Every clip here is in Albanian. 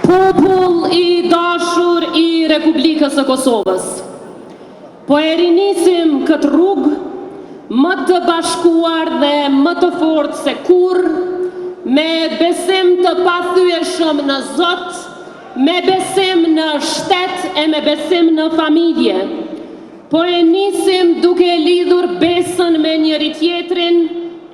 Popull I dashur I Republikës së Kosovës, po e rinisim këtë rrugë më të bashkuar dhe më të fortë se kurrë, me besim të pathyeshëm në Zot, me besim në shtet e me besim në familje. Po e nisim duke lidhur besën me njëri tjetrin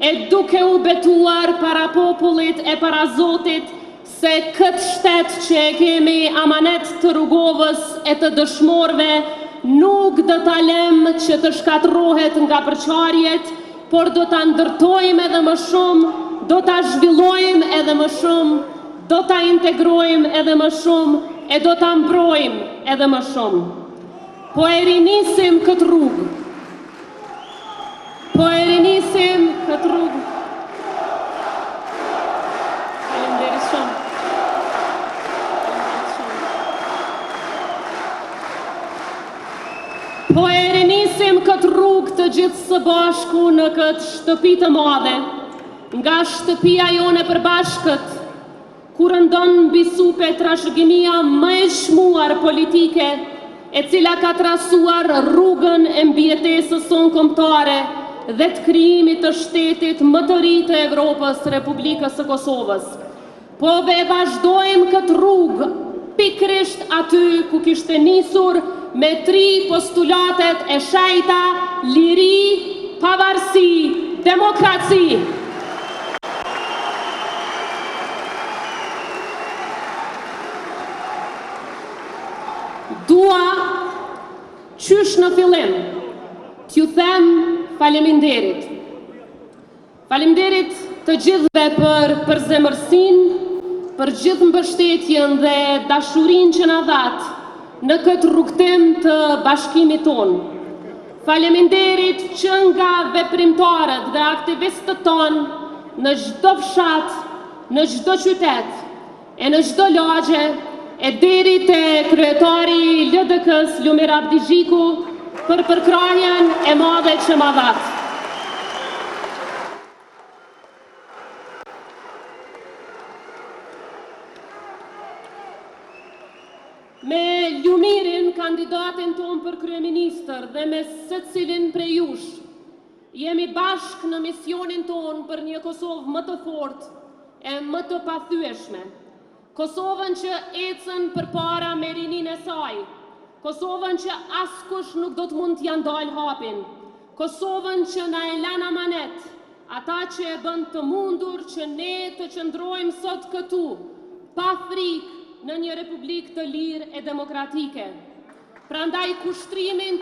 e duke u betuar para popullit e para Zotit se këtë shtet që e kemi amanet të rrugovës e të dëshmorve nuk do ta lëm që të shkatërrohet nga përçarjet, por do ta ndërtojmë edhe më shumë, do ta zhvillojmë edhe më shumë, do ta integrojmë edhe më shumë e do ta mbrojmë edhe më shumë. Po e rinisim këtë rrugë. Po e rinisim këtë rrugë. Faleminderit shumë. Po e rinisim këtë rrugë të gjithë së bashku në këtë shtëpi të madhe, nga shtëpia jone përbashkët, kur ndon mbi supe trashëgimia më e shmuar politike, e cila ka trasuar rrugën e mbijetesës sonë kombëtare dhe të krijimit të shtetit më të ri të Evropës, Republikës së Kosovës. Po dhe vazhdojmë këtë rrugë pikërisht aty ku kishte nisur me 3 postulatet e shejta: liri, pavarësi, demokraci. Dua qysh në fillim t'ju them faleminderit. Faleminderit të gjithëve për përzemërsinë, për gjithë mbështetjen dhe dashurinë që na dhat në këtë rrugtim të bashkimit tonë. Faleminderit që nga veprimtarët dhe aktivistët tonë në çdo fshat, në çdo qytet e në çdo lagje, e deri te kryetari LDK-s Lumir Abdixhiku për përkrahjen e madhe që ma dhat. Me Lumirin, kandidatin ton për kryeministër, dhe me secilin prej jush, jemi bashk në misionin ton për një Kosovë më të fortë e më të pathyeshme. Kosovën që ecën përpara me rinin e saj, Kosovën që askush nuk do të mund t'ja ndalë hapin, Kosovën që na e lën amanet, ata që e bën të mundur që ne të qëndrojmë sot këtu, pa frikë në një republikë të lirë e demokratike. Prandaj kushtrimin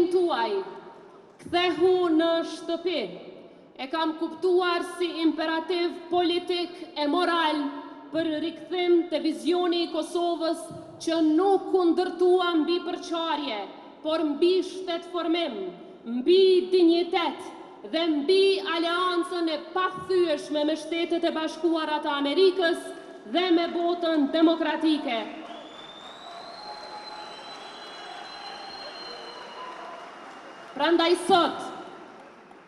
tuaj, kthehu në shtëpi, e kam kuptuar si imperativ politik e moral për rikthim të vizioni I Kosovës që nuk u ndërtua mbi përçarje, por mbi shtetformim, mbi dinjitet dhe mbi aleancën e pathyeshme me Shtetet e Bashkuara të Amerikës dhe me botën demokratike. Prandaj sot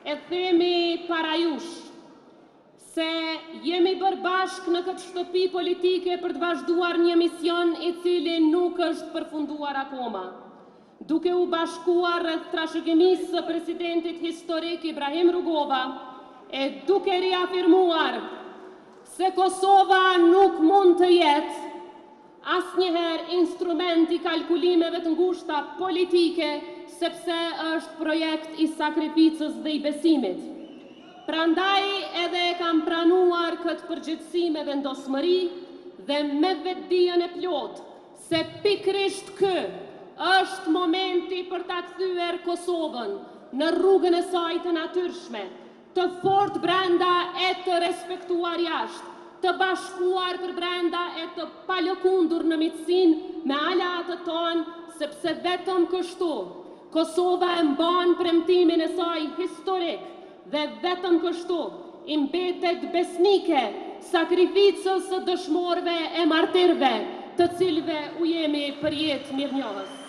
e themi para jush se jemi bërë bashk në këtë shtëpi politike për të vazhduar një mision I cili nuk është përfunduar akoma. Duke u bashkuar rreth trashëgimisë së presidentit historik Ibrahim Rugova e duke riafirmuar se Kosova nuk mund të jetë asnjëherë instrument I kalkulimeve të ngushta politike, sepse është projekt I sakrificës dhe I besimit. Prandaj edhe e kam pranuar këtë përgjithësi me vendosmëri dhe me vetdijen e plotë se pikërisht ky është momenti për ta kthyer Kosovën në rrugën e saj të natyrshme, të fortë brenda e të respektuar jashtë, të bashkuar për brenda e të palëkundur në miqësinë me aleatët tonë, sepse vetëm kështu Kosova e mban premtimin e saj historik dhe vetëm kështu I mbetet besnike sakrificës së dëshmorëve e martirëve, të cilëve u jemi për jetë mirënjohës.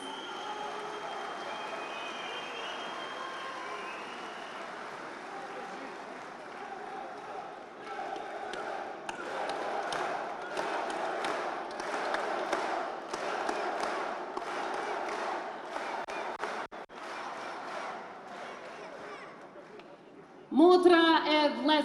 motra e vëllezërve.